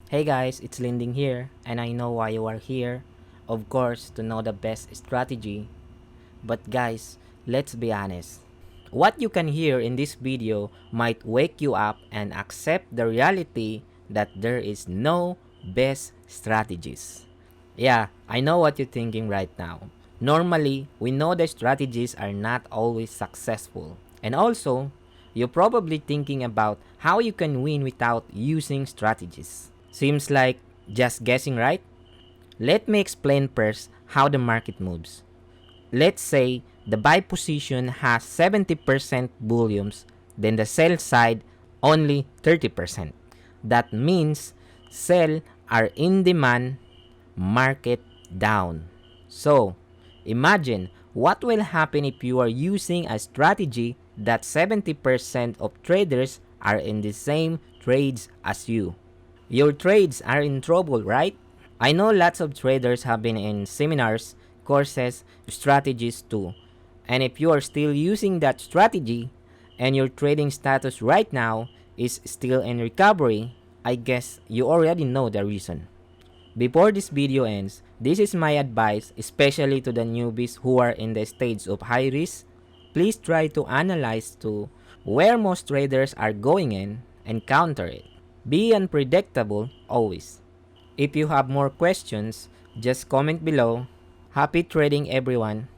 Hey guys, it's Linding here, and I know why you are here. Of course, to know the best strategy. But guys, let's be honest. What you can hear in this video might wake you up and accept the reality that there is no best strategies. Yeah, I know what you're thinking right now. Normally, we know the strategies are not always successful. And also, you're probably thinking about how you can win without using strategies. Seems like just guessing, right? Let me explain first how the market moves. Let's say the buy position has 70% volumes, then the sell side only 30%. That means sell are in demand, market down. So, imagine what will happen if you are using a strategy that 70% of traders are in the same trades as you. Your trades are in trouble, right? I know lots of traders have been in seminars, courses, strategies too. And if you are still using that strategy and your trading status right now is still in recovery, I guess you already know the reason. Before this video ends, this is my advice, especially to the newbies who are in the stage of high risk. Please try to analyze to where most traders are going in and counter it. Be unpredictable always. If you have more questions, just comment below. Happy trading everyone.